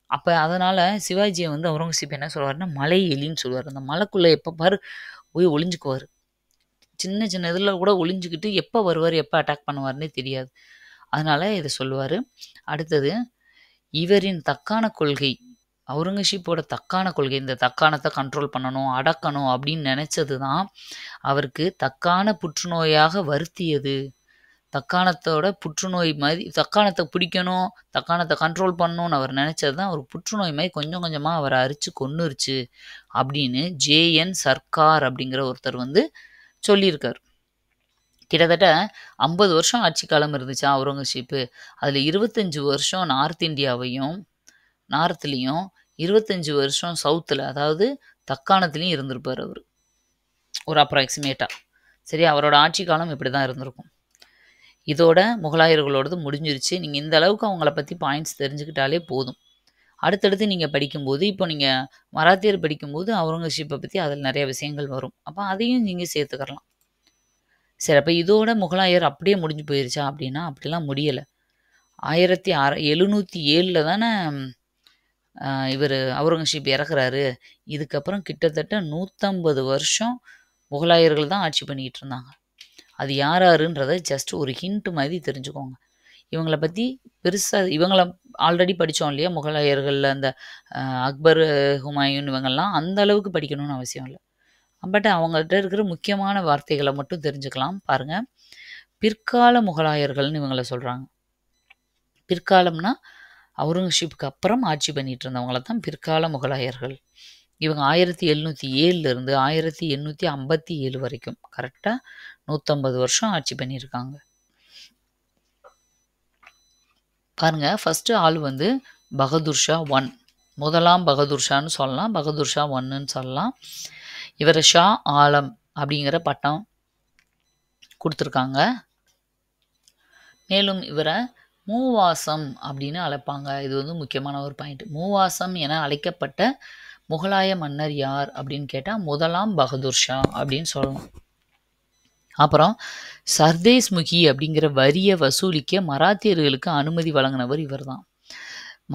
அப்போ அதனால் சிவாஜியை வந்து அவுரங்கசீப் என்ன சொல்லுவார்னா மலை எலின்னு சொல்லுவார். அந்த மலைக்குள்ளே எப்போ பாரு போய் ஒளிஞ்சுக்குவார். சின்ன சின்ன இதில் கூட ஒளிஞ்சுக்கிட்டு எப்போ வருவார் எப்போ அட்டாக் பண்ணுவார்னே தெரியாது. அதனால் இதை சொல்லுவார். அடுத்தது இவரின் தக்கான கொள்கை, அவுரங்கசீப்போட தக்கான கொள்கை, இந்த தக்காணத்தை கண்ட்ரோல் பண்ணணும் அடக்கணும் அப்படின்னு நினச்சது தான் அவருக்கு தக்கான புற்றுநோயாக வருத்தியது. தக்காணத்தோட புற்றுநோய் மாதிரி தக்காணத்தை பிடிக்கணும், தக்காணத்தை கண்ட்ரோல் பண்ணணும்னு அவர் நினச்சது தான் அவர் புற்றுநோய் மாதிரி கொஞ்சம் கொஞ்சமாக அவரை அரிச்சு கொன்னுருச்சு அப்படின்னு ஜேஎன் சர்க்கார் அப்படிங்கிற ஒருத்தர் வந்து சொல்லியிருக்கார். கிட்டத்தட்ட 50 வருஷம் ஆட்சி காலம் இருந்துச்சா அவுரங்கசீப்பு. அதில 25 வருஷம் நார்த்லயும் 25 வருஷம் சவுத்ல அதாவது தக்காணத்திலயும் இருந்திருப்பாரு அவரு. ஒரு அப்ராக்ஸிமேட்டா. சரி, அவரோட ஆட்சி காலம் இப்படி தான் இருந்திருக்கும். இதோட முகலாயர்களோடது முடிஞ்சிருச்சு. நீங்க இந்த அளவுக்கு அவங்கள பத்தி பாயிண்ட்ஸ் தெரிஞ்சுக்கிட்டாலே போதும். அடுத்தடுத்து நீங்க படிக்கும்போது, இப்போ நீங்க மராத்தியர் படிக்கும்போது அவுரங்கசீப்ப பத்தி அதில நெறைய விஷயங்கள் வரும். அப்ப அதையும் நீங்க சேர்த்துக்கலாம். சரி, அப்ப இதோட முகலாயர் அப்படியே முடிஞ்சு போயிருச்சா அப்படின்னா, அப்படிலாம் முடியல. 1707ல தானே இவரு அவுரங்கசீப் இறக்குறாரு. இதுக்கப்புறம் கிட்டத்தட்ட 150 வருஷம் முகலாயர்கள் தான் ஆட்சி பண்ணிக்கிட்டு இருந்தாங்க. அது யார் யாருன்றத ஜஸ்ட் ஒரு ஹிண்ட் மாதிரி தெரிஞ்சுக்கோங்க. இவங்கள பத்தி பெருசா இவங்கள ஆல்ரெடி படிச்சோம் இல்லையா? முகலாயர்கள்ல அந்த அக்பர், ஹுமாயூன் இவங்கலாம் அந்த அளவுக்கு படிக்கணும்னு அவசியம் இல்ல. பட் அவங்கள்ட்ட இருக்கிற முக்கியமான வார்த்தைகள மட்டும் தெரிஞ்சுக்கலாம். பாருங்க. பிற்கால முகலாயர்கள்னு இவங்கள சொல்றாங்க. பிற்காலம்னா அவுரங்கசீப்க்கு அப்புறம் ஆட்சி பண்ணிட்டு இருந்தவங்கள தான் பிற்கால முகலாயர்கள். இவங்க 1707ல இருந்து 1857 வரைக்கும் கரெக்ட்டா 150 வருஷம் ஆட்சி பண்ணியிருக்காங்க. பாருங்க, ஃபர்ஸ்ட் ஆள் வந்து பகதூர் ஷா 1. முதலாம் பகதூர் ஷான்னு சொல்லலாம். பகதூர் ஷா 1ன்னு சொல்லலாம். இவர ஷா ஆலம் அப்படிங்கிற பட்டம் குடுத்துருக்காங்க. மேலும் இவர மூவாசம் அப்படின்னு அழைப்பாங்க. இது வந்து முக்கியமான ஒரு பாயிண்ட். மூவாசம் என அழைக்கப்பட்ட முகலாய மன்னர் யார் அப்படின்னு கேட்டா முதலாம் பகதூர் ஷா அப்படின்னு சொல்லலாம். அப்புறம் சர்தேஸ் முகி அப்படிங்கிற வரிய வசூலிக்க மராத்தியர்களுக்கு அனுமதி வழங்கினவர் இவர்தான்.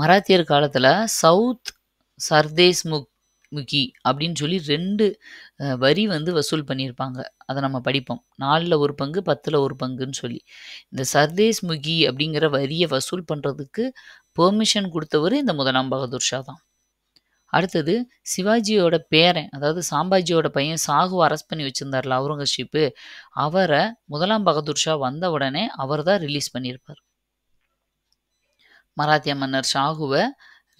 மராத்தியர் காலத்துல சவுத் சர்தேஸ் முகி அப்படின்னு சொல்லி 2 வரி வந்து வசூல் பண்ணியிருப்பாங்க. அதை நம்ம படிப்போம். 4ல் ஒரு பங்கு 10ல் ஒரு பங்குன்னு சொல்லி. இந்த சர்தேஸ் முகி அப்படிங்கிற வரியை வசூல் பண்ணுறதுக்கு பெர்மிஷன் கொடுத்தவர் இந்த முதலாம் பகதூர் ஷா தான். அடுத்தது சிவாஜியோட பேரன், அதாவது சாம்பாஜியோட பையன் சாகுவை அரெஸ்ட் பண்ணி வச்சிருந்தார்ல அவுரங்கசீப்பு, அவரை முதலாம் பகதூர் ஷா வந்த உடனே அவர் தான் ரிலீஸ் பண்ணியிருப்பார். மராத்திய மன்னர் ஷாகுவை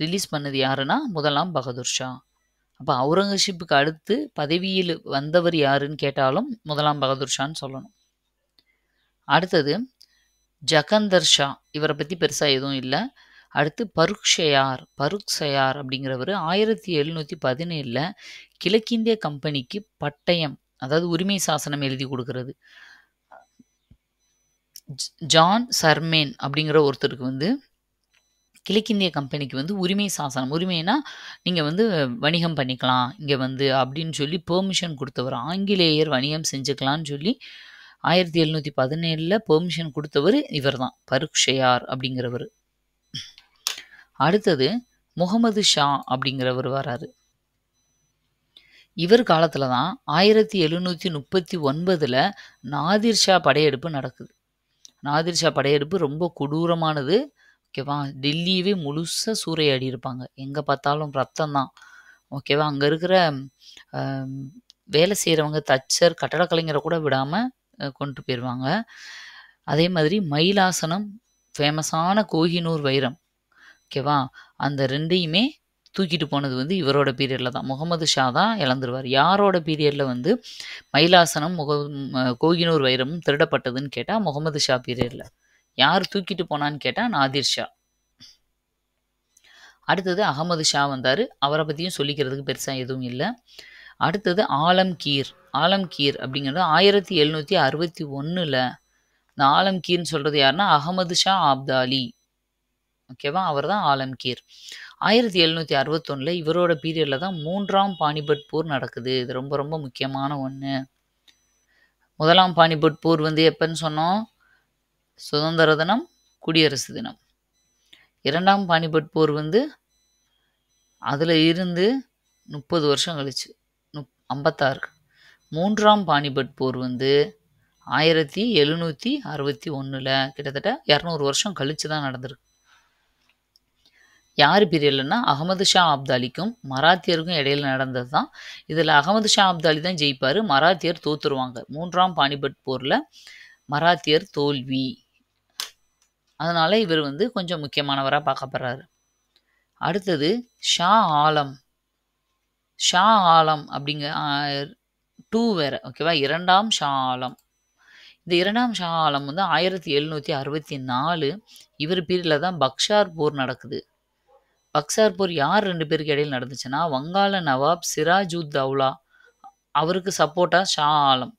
ரிலீஸ் பண்ணது யாருன்னா முதலாம் பகதூர் ஷா. அப்போ அவுரங்கசீப்புக்கு அடுத்து பதவியில் வந்தவர் யாருன்னு கேட்டாலும் முதலாம் பகதூர் ஷான்னு சொல்லணும். அடுத்தது ஜகந்தர் ஷா, இவரை பற்றி பெருசாக எதுவும் இல்லை. அடுத்து பருக்ஷயார் அப்படிங்கிறவர் 1717ல் கிழக்கிந்திய கம்பெனிக்கு பட்டயம், அதாவது உரிமை சாசனம் எழுதி கொடுக்கறது. ஜான் சர்மேன் அப்படிங்கிற ஒருத்தருக்கு வந்து கிழக்கிந்திய கம்பெனிக்கு வந்து உரிமை சாசனம், உரிமைனா நீங்கள் வந்து வணிகம் பண்ணிக்கலாம் இங்கே வந்து அப்படின்னு சொல்லி பெர்மிஷன் கொடுத்தவர். ஆங்கிலேயர் வணிகம் செஞ்சுக்கலான்னு சொல்லி 1717ல் பெர்மிஷன் கொடுத்தவர் இவர் தான், பருக்ஷயார் அப்படிங்கிறவர். அடுத்தது முகமது ஷா அப்படிங்கிறவர் வராரு. இவர் காலத்துல தான் 1739ல் நாதிர் ஷா படையெடுப்பு நடக்குது. நாதிர் ஷா படையெடுப்பு ரொம்ப கொடூரமானது. ஓகேவா? டெல்லியவே முழுசாக சூறையாடி இருப்பாங்க. எங்கே பார்த்தாலும் ரத்தம் தான். ஓகேவா? அங்கே இருக்கிற வேலை செய்கிறவங்க, தச்சர், கட்டடக்கலைஞரை கூட விடாமல் கொண்டு போயிடுவாங்க. அதே மாதிரி மயிலாசனம், ஃபேமஸான கோஹினூர் வைரம், ஓகேவா? அந்த 2யுமே தூக்கிட்டு போனது வந்து இவரோட பீரியடில் தான். முகமது ஷா தான் இழந்துருவார். யாரோட பீரியடில் வந்து மயிலாசனம் கோஹினூர் வைரமும் திருடப்பட்டதுன்னு கேட்டால் முகமது ஷா பீரியடில். யார் தூக்கிட்டு போனான்னு கேட்டால் நாதிர் ஷா. அடுத்தது அகமது ஷா வந்தார். அவரை பற்றியும் சொல்லிக்கிறதுக்கு பெருசாக எதுவும் இல்லை. அடுத்தது ஆலம்கீர் அப்படிங்கிறது 1761ல். இந்த ஆலம்கீர்னு சொல்கிறது யாருன்னா அகமது ஷா ஆப்தாலி. ஓகேவா? அவர் தான் ஆலம்கீர். 1761ல் இவரோட பீரியடில் தான் 3ஆம் பானிபட் போர் நடக்குது. இது ரொம்ப ரொம்ப முக்கியமான ஒன்று. முதலாம் பானிபட் போர் வந்து எப்போன்னு சொன்னோம்? சுதந்திர தினம், குடியரசு தினம். 2ஆம் பானிபட் போர் வந்து அதில் இருந்து 30 வருஷம் கழிச்சு 56. 3ஆம் பானிபட் போர் வந்து 1761ல் கிட்டத்தட்ட 200 வருஷம் கழிச்சு தான் நடந்திருக்கு. யார் பீரியட்லன்னா அகமது ஷா ஆப்தாலிக்கும் மராத்தியருக்கும் இடையில நடந்தது தான். இதில் அகமது ஷா ஆப்தாலி தான் ஜெயிப்பார், மராத்தியர் தோத்துருவாங்க. 3ஆம் பானிபட் போரில் மராத்தியர் தோல்வி. அதனால இவர் வந்து கொஞ்சம் முக்கியமானவராக பார்க்கப்படுறாரு. அடுத்தது ஷா ஆலம் அப்படிங்க 2 வேற. ஓகேவா? 2ஆம் ஷா ஆலம். இந்த 2ஆம் ஷா ஆலம் வந்து 1764 இவர் பீரியடில் தான் பக்சார் போர் நடக்குது. பக்சார் போர் யார் 2 பேருக்கு இடையில் நடந்துச்சுன்னா, வங்காள நவாப் சிராஜுத்தௌலா அவருக்கு சப்போர்ட்டா ஷா ஆலம்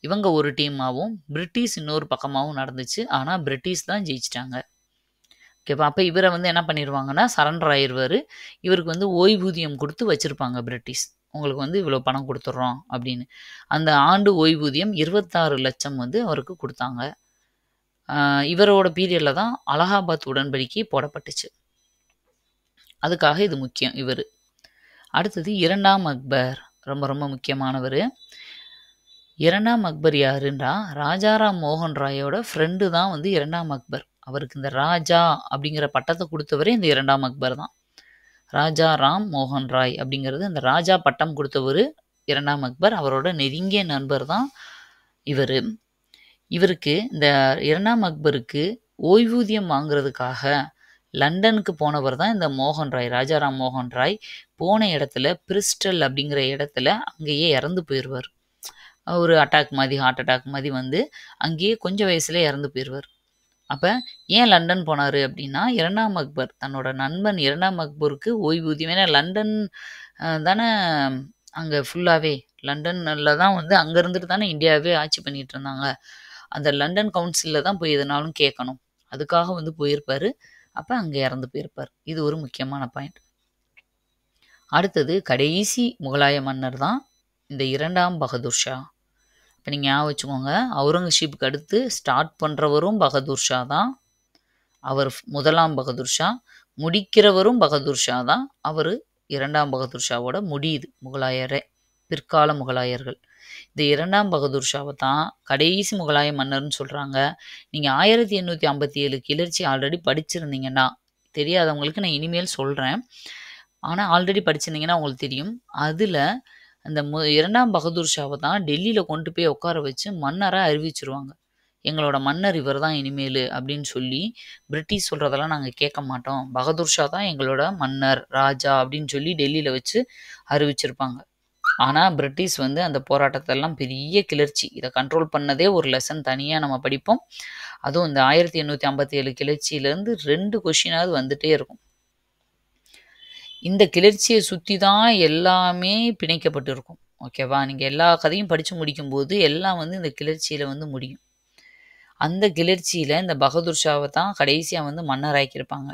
இவங்க ஒரு டீமாகவும் பிரிட்டிஷ் இன்னொரு பக்கமாகவும் நடந்துச்சு. ஆனால் பிரிட்டிஷ் தான் ஜெயிச்சிட்டாங்க. ஓகேவா? அப்போ இவரை வந்து என்ன பண்ணிடுவாங்கன்னா சரண்டர் ஆயிடுவார். இவருக்கு வந்து ஓய்வூதியம் கொடுத்து வச்சுருப்பாங்க பிரிட்டிஷ். உங்களுக்கு வந்து இவ்வளோ பணம் கொடுத்துட்றோம் அப்படின்னு. அந்த ஆண்டு ஓய்வூதியம் 26 லட்சம் வந்து அவருக்கு கொடுத்தாங்க. இவரோட பீரியடில் தான் அலகாபாத் உடன்படிக்கை போடப்பட்டுச்சு. அதுக்காக இது முக்கியம் இவர். அடுத்தது 2ஆம் அக்பர், ரொம்ப ரொம்ப முக்கியமானவர். 2ஆம் அக்பர் யாருன்றா ராஜாராம் மோகன் ராயோட ஃப்ரெண்டு தான் வந்து 2ஆம் அக்பர். அவருக்கு இந்த ராஜா அப்படிங்கிற பட்டத்தை கொடுத்தவரே இந்த 2ஆம் அக்பர் தான். ராஜா ராம் மோகன் ராய் அப்படிங்கிறது அந்த ராஜா பட்டம் கொடுத்தவர் 2ஆம் அக்பர். அவரோட நெருங்கிய நண்பர் தான் இவர். இவருக்கு இந்த 2ஆம் அக்பருக்கு ஓய்வூதியம் வாங்குறதுக்காக லண்டனுக்கு போனவர் தான் இந்த மோகன் ராய், ராஜாராம் மோகன் ராய். போன இடத்துல பிரிஸ்டல் அப்படிங்கிற இடத்துல அங்கேயே இறந்து போயிடுவார். ஒரு அட்டாக் மாதிரி, ஹார்ட் அட்டாக் மாதிரி வந்து அங்கேயே கொஞ்சம் வயசுல இறந்து போயிடுவார். அப்போ ஏன் லண்டன் போனார் அப்படின்னா, 2ஆம் அக்பர் தன்னோட நண்பன் 2ஆம் அக்பருக்கு ஓய்வூதியம், ஏன்னா லண்டன் தானே அங்கே ஃபுல்லாகவே லண்டனில் தான் வந்து அங்கே இருந்துட்டு தானே இந்தியாவே ஆட்சி பண்ணிகிட்டு இருந்தாங்க. அந்த லண்டன் கவுன்சிலில் தான் போய் எதுனாலும் கேட்கணும். அதுக்காக வந்து போயிருப்பார். அப்போ அங்கே இறந்து போயிருப்பார். இது ஒரு முக்கியமான பாயிண்ட். அடுத்தது கடைசி முகலாய மன்னர் தான் இந்த 2ஆம் பகதூர் ஷா. இப்போ நீங்கள் ஞாபகம் வச்சுக்கோங்க, அவுரங்கசீப்புக்கு அடுத்து ஸ்டார்ட் பண்ணுறவரும் பகதூர் ஷா தான். அவர் 1ஆம் பகதூர் ஷா. முடிக்கிறவரும் பகதூர் ஷா தான். அவர் 2ஆம் பகதூர் ஷாவோட முடியுது முகலாயரே, பிற்கால முகலாயர்கள். இந்த 2ஆம் பகதூர் ஷாவை தான் கடைசி முகலாய மன்னர்னு சொல்கிறாங்க. நீங்கள் 1857 கிளர்ச்சி ஆல்ரெடி படிச்சிருந்தீங்கன்னா, தெரியாதவங்களுக்கு நான் இனிமேல் சொல்கிறேன். ஆனால் ஆல்ரெடி படிச்சிருந்தீங்கன்னா உங்களுக்கு தெரியும். அதில் அந்த 2ஆம் பகதூர் ஷாவை தான் டெல்லியில் கொண்டு போய் உட்கார வச்சு மன்னராக அறிவிச்சிருவாங்க. எங்களோட மன்னர் இவர் தான் இனிமேல் அப்படின்னு சொல்லி, பிரிட்டிஷ் சொல்கிறதெல்லாம் நாங்கள் கேட்க மாட்டோம், பகதூர் ஷா தான் எங்களோட மன்னர் ராஜா அப்படின்னு சொல்லி டெல்லியில் வச்சு அறிவிச்சிருப்பாங்க. ஆனால் பிரிட்டிஷ் வந்து அந்த போராட்டத்தெல்லாம் பெரிய கிளர்ச்சி, இதை கண்ட்ரோல் பண்ணதே ஒரு லெசன் தனியாக நம்ம படிப்போம். அதுவும் இந்த 1857 கிளர்ச்சியிலேருந்து 2 கொஷினாவது வந்துகிட்டே இருக்கும். இந்த கிளர்ச்சியை சுற்றி தான் எல்லாமே பிணைக்கப்பட்டு இருக்கும். ஓகேவா? நீங்கள் எல்லா கதையும் படித்து முடிக்கும்போது எல்லாம் வந்து இந்த கிளர்ச்சியில் வந்து முடியும். அந்த கிளர்ச்சியில் இந்த பகதூர் ஷாவை தான் கடைசியாக வந்து மன்னராக்கியிருப்பாங்க.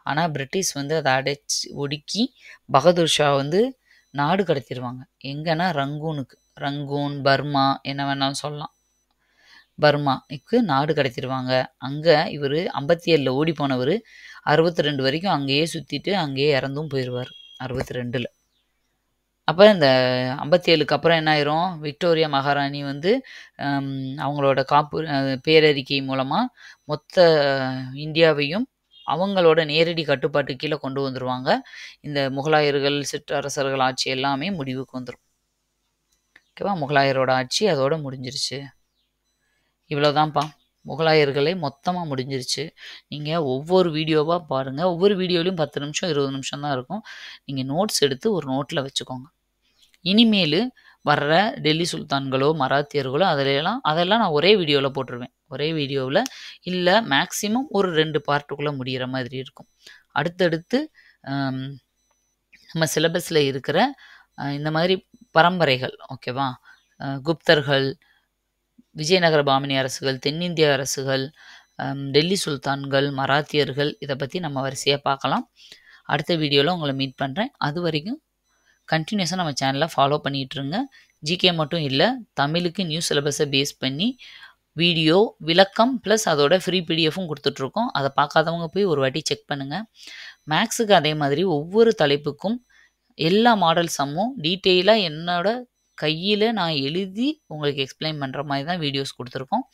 ஆனால் பிரிட்டிஷ் வந்து அதை ஒடுக்கி பகதூர் ஷா வந்து நாடு கடத்திடுவாங்க. எங்கன்னா ரங்கூனுக்கு, ரங்கூன், பர்மா என்ன வேணாலும் சொல்லலாம், பர்மாவுக்கு நாடு கடத்திடுவாங்க. அங்கே இவர் 57 ஓடி போனவர் 62 வரைக்கும் அங்கேயே சுற்றிட்டு அங்கேயே இறந்தும் போயிடுவார் 62. அப்போ இந்த 57க்கு அப்புறம் என்ன ஆயிரும், விக்டோரியா மகாராணி வந்து அவங்களோட பேரறிக்கை மூலமாக மொத்த இந்தியாவையும் அவங்களோட நேரடி கட்டுப்பாட்டு கீழே கொண்டு வந்துடுவாங்க. இந்த முகலாயர்கள் சிற்றரசர்கள் ஆட்சி எல்லாமே முடிவுக்கு வந்துடும். ஓகேவா? முகலாயரோட ஆட்சி அதோட முடிஞ்சிருச்சு. இவ்வளோதான்ப்பா, முகலாயர்களே மொத்தமாக முடிஞ்சிருச்சு. நீங்கள் ஒவ்வொரு வீடியோவாக பாருங்கள். ஒவ்வொரு வீடியோலையும் 10 நிமிஷம் 20 நிமிஷம் தான் இருக்கும். நீங்கள் நோட்ஸ் எடுத்து ஒரு நோட்டில் வச்சுக்கோங்க. இனிமேல் வர்ற டெல்லி சுல்தான்களோ மராத்தியர்களோ அதெல்லாம் நான் ஒரே வீடியோவில் போட்டுருவேன். ஒரே வீடியோவில் இல்லை, மேக்ஸிமம் ஒரு 2 பார்ட்டுக்குள்ளே முடிகிற மாதிரி இருக்கும். அடுத்தடுத்து நம்ம சிலபஸில் இருக்கிற இந்த மாதிரி பரம்பரைகள், ஓகேவா, குப்தர்கள், விஜயநகர பாமினி அரசுகள், தென்னிந்திய அரசுகள், டெல்லி சுல்தான்கள், மராத்தியர்கள், இதை பற்றி நம்ம வரிசையாக பார்க்கலாம். அடுத்த வீடியோவில் உங்களை மீட் பண்ணுறேன். அது வரைக்கும் கண்டினியூஸாக நம்ம சேனலை ஃபாலோ பண்ணிகிட்ருங்க. ஜிகே மட்டும் இல்லை, தமிழுக்கு நியூ சிலபஸை பேஸ் பண்ணி வீடியோ விளக்கம் ப்ளஸ் அதோட ஃப்ரீ பிடிஎஃப்பும் கொடுத்துட்ருக்கோம். அதை பார்க்காதவங்க போய் ஒரு வாட்டி செக் பண்ணுங்கள். மேக்ஸுக்கு அதே மாதிரி ஒவ்வொரு தலைப்புக்கும் எல்லா மாடல் சம்மும் டீட்டெயிலாக என்னோட கையில் நான் எழுதி உங்களுக்கு எக்ஸ்பிளைன் பண்ணுற மாதிரி தான் வீடியோஸ் கொடுத்துருக்கோம்.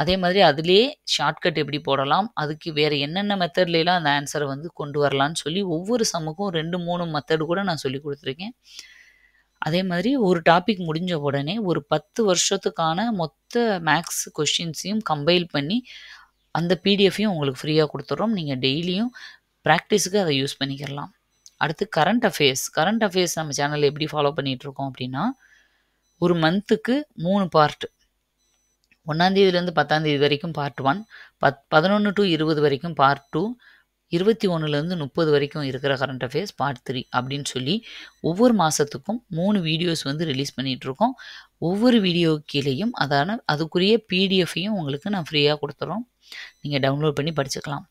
அதே மாதிரி அதுலேயே ஷார்ட்கட் எப்படி போடலாம், அதுக்கு வேறு என்னென்ன மெத்தட்லாம் அந்த ஆன்சரை வந்து கொண்டு வரலான்னு சொல்லி ஒவ்வொரு சம்முக்கும் 2-3 மெத்தடு கூட நான் சொல்லி கொடுத்துருக்கேன். அதே மாதிரி ஒரு டாபிக் முடிஞ்ச உடனே ஒரு 10 வருஷத்துக்கான மொத்த மேக்ஸ் கொஷின்ஸையும் கம்பைல் பண்ணி அந்த பிடிஎஃப்பையும் உங்களுக்கு ஃப்ரீயாக கொடுத்துட்றோம். நீங்கள் டெய்லியும் ப்ராக்டிஸுக்கு அதை யூஸ் பண்ணிக்கிறலாம். அடுத்து கரண்ட் அஃபேர்ஸ் நம்ம சேனலில் எப்படி ஃபாலோ பண்ணிகிட்ருக்கோம் அப்படின்னா, ஒரு மந்த்துக்கு 3 பார்ட். 1ஆம் தேதியிலேருந்து 10ஆம் தேதி வரைக்கும் பார்ட் 1, 11 to 20 வரைக்கும் பார்ட் 2, 21லேருந்து 30 வரைக்கும் இருக்கிற கரண்ட் அஃபேர்ஸ் பார்ட் 3 அப்படின்னு சொல்லி ஒவ்வொரு மாதத்துக்கும் 3 வீடியோஸ் வந்து ரிலீஸ் பண்ணிகிட்ருக்கோம். ஒவ்வொரு வீடியோ கீழேயும் அதுக்குரிய பிடிஎஃப்பையும் உங்களுக்கு நான் ஃப்ரீயாக கொடுத்துறோம். நீங்கள் டவுன்லோட் பண்ணி படிச்சுக்கலாம்.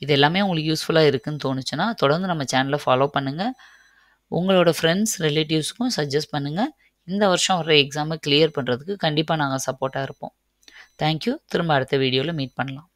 இது எல்லாமே உங்களுக்கு யூஸ்ஃபுல்லாக இருக்குதுன்னு தோணுச்சுன்னா தொடர்ந்து நம்ம சேனலை ஃபாலோ பண்ணுங்கள். உங்களோட ஃப்ரெண்ட்ஸ் ரிலேட்டிவ்ஸ்க்கும் சஜஸ்ட் பண்ணுங்கள். இந்த வருஷம் வர எக்ஸாமை கிளியர் பண்ணுறதுக்கு கண்டிப்பாக நாங்கள் சப்போர்ட்டாக இருப்போம். தேங்க்யூ. திரும்ப அடுத்த வீடியோவில் மீட் பண்ணலாம்.